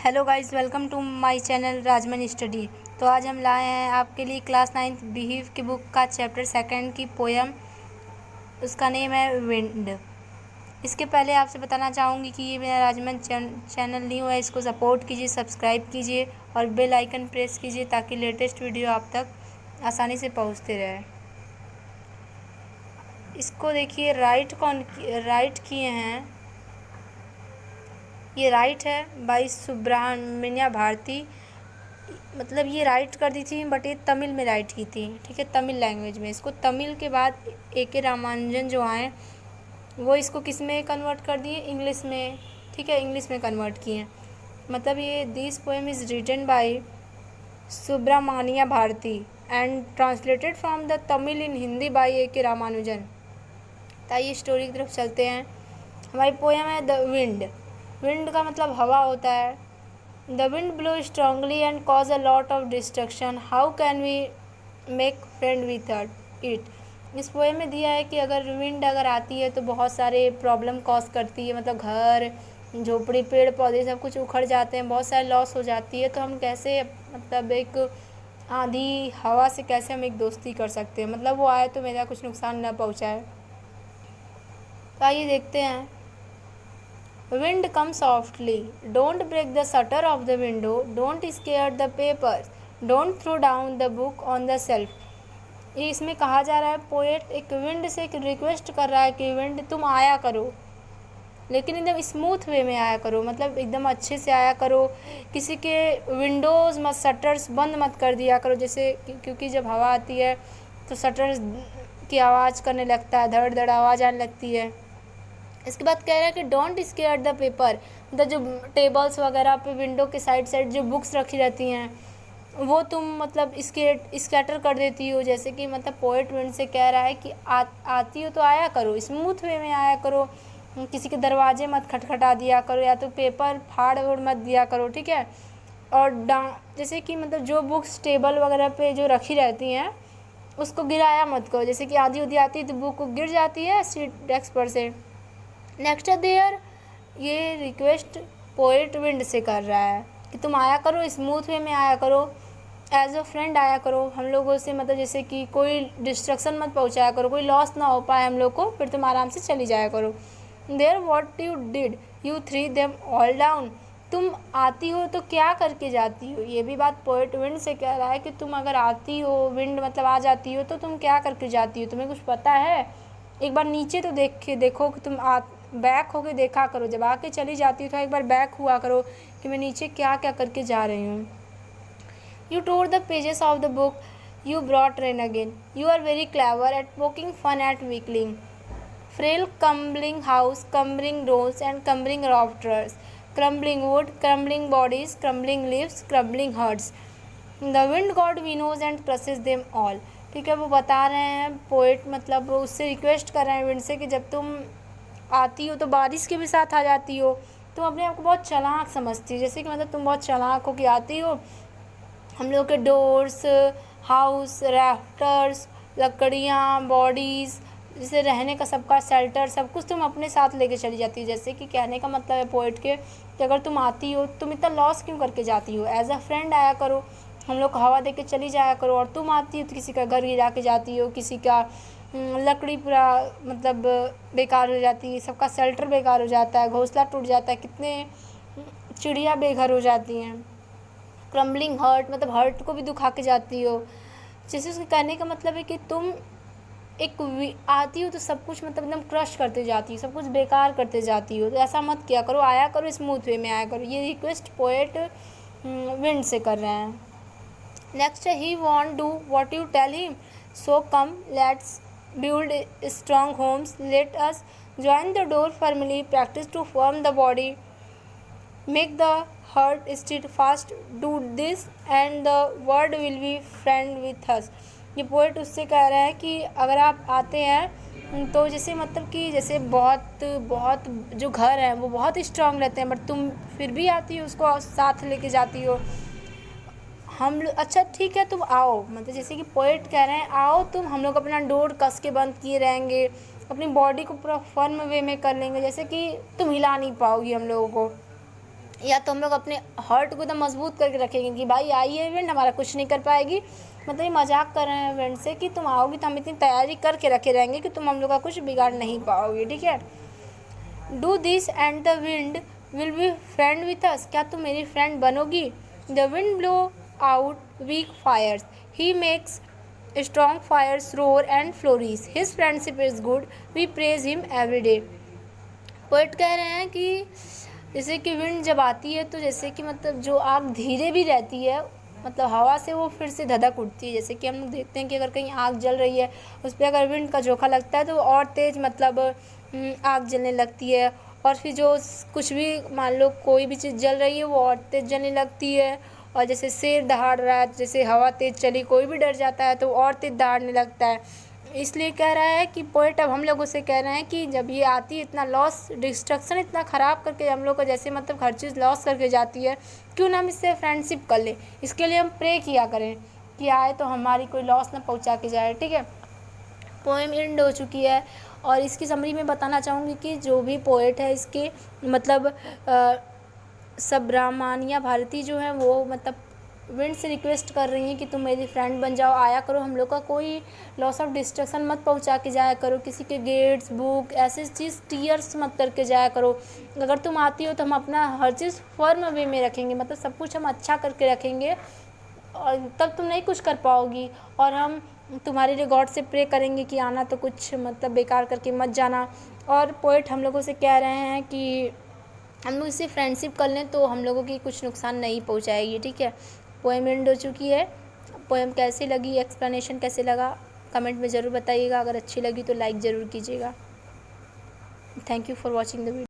Hello guys, welcome to my channel Rajman study. तो आज हम लाए हैं आपके लिए क्लास 9 बिहीव की बुक का चैप्टर 2 की पोयम। उसका नेम है विंड। इसके पहले आपसे बताना चाहूँगी कि ये मेरा राजमन चैनल न्यू है, इसको सपोर्ट कीजिए, सब्सक्राइब कीजिए और बेल आइकन प्रेस कीजिए ताकि लेटेस्ट वीडियो आप तक आसानी से पहुँचते रहे। इसको देखिए, राइट किए हैं, ये राइट है बाई सुब्रमण्या भारती। मतलब ये राइट कर दी थी बट ये तमिल में राइट की थी, ठीक है, तमिल लैंग्वेज में। इसको तमिल के बाद A.K. रामानुजन जो आए वो इसको किस में कन्वर्ट कर दिए, इंग्लिश में, ठीक है, इंग्लिश में कन्वर्ट किए। मतलब ये this poem is written by Subramania Bharati and translated from the Tamil in Hindi by A.K. Ramanujan. ताइए स्टोरी की तरफ चलते हैं। हमारी पोएम है द विंड। विंड का मतलब हवा होता है। The wind blows strongly and cause a lot of destruction. How can we make friend with it? इस पोएम में दिया है कि अगर विंड अगर आती है तो बहुत सारे प्रॉब्लम कॉज करती है, मतलब घर, झोपड़ी, पेड़ पौधे सब कुछ उखड़ जाते हैं, बहुत सारे लॉस हो जाती है। तो हम कैसे, मतलब एक आंधी हवा से कैसे हम एक दोस्ती कर सकते हैं, मतलब वो आए तो मेरा कुछ नुकसान ना पहुँचाए। तो आइए देखते हैं। Wind come softly. Don't break the shutter of the window. Don't scare the papers. Don't throw down the book on the shelf. ये इसमें कहा जा रहा है, पोएट एक विंड से एक रिक्वेस्ट कर रहा है कि विंड तुम आया करो, लेकिन एकदम स्मूथ वे में आया करो, मतलब एकदम अच्छे से आया करो। किसी के विंडोज़ मत, शटर्स बंद मत कर दिया करो, जैसे क्योंकि जब हवा आती है तो शटर्स की आवाज़ करने लगता है, धड़ धड़ आवाज़ आने लगती है। इसके बाद कह रहा है कि डोंट स्केयर द पेपर, मतलब जो टेबल्स वगैरह पे विंडो के साइड जो बुक्स रखी रहती हैं वो तुम मतलब स्कैटर कर देती हो। जैसे कि मतलब पोएट विंड से कह रहा है कि आती हो तो आया करो, स्मूथ वे में आया करो, किसी के दरवाजे मत खटखटा दिया करो, या तो पेपर फाड़ वोड़ मत दिया करो, ठीक है। और जैसे कि मतलब जो बुक्स टेबल वगैरह पे जो रखी रहती हैं उसको गिराया मत करो, जैसे कि आधी उधी आती है तो बुक गिर जाती है सीट डेस्क पर से। नेक्स्ट देयर, ये रिक्वेस्ट पोएट विंड से कर रहा है कि तुम आया करो, स्मूथ वे में आया करो, एज अ फ्रेंड आया करो हम लोगों से, मतलब जैसे कि कोई डिस्ट्रक्शन मत पहुंचाया करो, कोई लॉस ना हो पाए हम लोग को, फिर तुम आराम से चली जाया करो। There what you did, you threw them all down. तुम आती हो तो क्या करके जाती हो, ये भी बात पोएट विंड से कह रहा है कि तुम अगर आती हो, विंड मतलब आ जाती हो, तो तुम क्या करके जाती हो, तुम्हें कुछ पता है? एक बार नीचे तो देखो कि तुम बैक होके देखा करो, जब आके चली जाती हो तो एक बार बैक हुआ करो कि मैं नीचे क्या क्या करके जा रही हूँ। You tore the pages of the book, you brought rain again, you are very clever at poking fun at weakling, frail crumbling house, crumbling doors and crumbling rafters, crumbling wood, crumbling bodies, crumbling leaves, crumbling hearts. The wind god winnows and crushes them all. ठीक है, वो बता रहे हैं poet, मतलब उससे request कर रहे हैं विंड से कि जब तुम आती हो तो बारिश के भी साथ आ जाती हो, तुम अपने आप को बहुत चालाक समझती हो, जैसे कि मतलब तुम बहुत चालाक हो कि आती हो, हम लोग के डोर्स, हाउस, राफ्टर्स, लकड़ियाँ, बॉडीज़, जैसे रहने का सबका शेल्टर, सब कुछ तुम अपने साथ लेके चली जाती हो। जैसे कि कहने का मतलब है पोएट के कि अगर तुम आती हो तुम इतना लॉस क्यों करके जाती हो, एज अ फ्रेंड आया करो, हम लोग को हवा दे के चली जाया करो। और तुम आती हो तो किसी का घर गिरा के जाती हो, किसी का लकड़ी पूरा मतलब बेकार हो जाती है, सबका शेल्टर बेकार हो जाता है, घोंसला टूट जाता है, कितने चिड़िया बेघर हो जाती हैं। क्रम्बलिंग हर्ट, मतलब हर्ट को भी दुखा के जाती हो। जैसे उसके कहने का मतलब है कि तुम आती हो तो सब कुछ मतलब एकदम क्रश करते जाती हो, सब कुछ बेकार करते जाती हो, तो ऐसा मत किया करो, आया करो, स्मूथ वे में आया करो। ये रिक्वेस्ट पोएट विंड से कर रहे हैं। नेक्स्ट है, he won't do what you tell him, so come let's build strong homes, let us join the door firmly, practice to form the body, make the heart steadfast, do this and the world will be friend with us. ये poet उससे कह रहा है कि अगर आप आते हैं तो जैसे मतलब कि जैसे बहुत बहुत जो घर हैं वो बहुत स्ट्रांग रहते हैं, बट तुम फिर भी आती हो, उसको साथ लेके जाती हो। हम लोग, अच्छा ठीक है तुम आओ, मतलब जैसे कि पोएट कह रहे हैं आओ तुम, हम लोग अपना डोर कस के बंद किए रहेंगे, अपनी बॉडी को पूरा फर्म वे में कर लेंगे, जैसे कि तुम हिला नहीं पाओगी हम लोगों को। या तो हम लोग अपने हार्ट को एकदम मजबूत करके रखेंगे कि भाई आई है विंड, हमारा कुछ नहीं कर पाएगी। मतलब ये मजाक कर रहे हैं विंड से कि तुम आओगी तो हम इतनी तैयारी करके रखे रहेंगे कि तुम हम लोग का कुछ बिगाड़ नहीं पाओगे, ठीक है। Do this and the wind will be friend with us, क्या तुम मेरी फ्रेंड बनोगी। The wind blow out weak fires, he makes strong fires roar and flourish, his friendship is good, we praise him every day. Poet कह रहे हैं कि जैसे कि विंड जब आती है तो जैसे कि मतलब जो आग धीरे भी रहती है, मतलब हवा से वो फिर से धधक उठती है। जैसे कि हम लोग देखते हैं कि अगर कहीं आग जल रही है, उस पर अगर विंड का झोंका लगता है तो और तेज़ मतलब आग जलने लगती है। और फिर जो कुछ भी मान लो कोई भी चीज़ जल रही है वो और तेज़ जलने लगती है। और जैसे शेर दहाड़ रहा है, जैसे हवा तेज़ चली कोई भी डर जाता है तो और तेज़ दहाड़ने लगता है। इसलिए कह रहा है कि पोएट अब हम लोगों से कह रहे हैं कि जब ये आती है इतना लॉस डिस्ट्रक्शन इतना ख़राब करके हम लोग को, जैसे मतलब हर चीज़ लॉस करके जाती है, क्यों ना हम इससे फ्रेंडशिप कर लें। इसके लिए हम प्रे किया करें कि आए तो हमारी कोई लॉस ना पहुंचा के जाए, ठीक है। पोएम एंड हो चुकी है और इसकी समरी में बताना चाहूँगी कि जो भी पोएट है इसके मतलब सुब्रमण्या भारती जो है वो मतलब विंड से रिक्वेस्ट कर रही हैं कि तुम मेरी फ्रेंड बन जाओ, आया करो, हम लोग का कोई लॉस ऑफ डिस्ट्रक्शन मत पहुंचा के जाया करो, किसी के गेट्स बुक ऐसे चीज़ टीयर्स मत करके जाया करो। अगर तुम आती हो तो हम अपना हर चीज़ फर्म वे में रखेंगे, मतलब सब कुछ हम अच्छा करके रखेंगे और तब तुम नहीं कुछ कर पाओगी। और हम तुम्हारे लिए गॉड से प्रे करेंगे कि आना तो कुछ मतलब बेकार करके मत जाना। और पोएट हम लोगों से कह रहे हैं कि हम लोग इससे फ्रेंडशिप कर लें तो हम लोगों की कुछ नुकसान नहीं पहुंचाएगी, ठीक है। पोएम एंड हो चुकी है। पोएम कैसी लगी, एक्सप्लेनेशन कैसे लगा, कमेंट में ज़रूर बताइएगा। अगर अच्छी लगी तो लाइक ज़रूर कीजिएगा। Thank you for watching the video.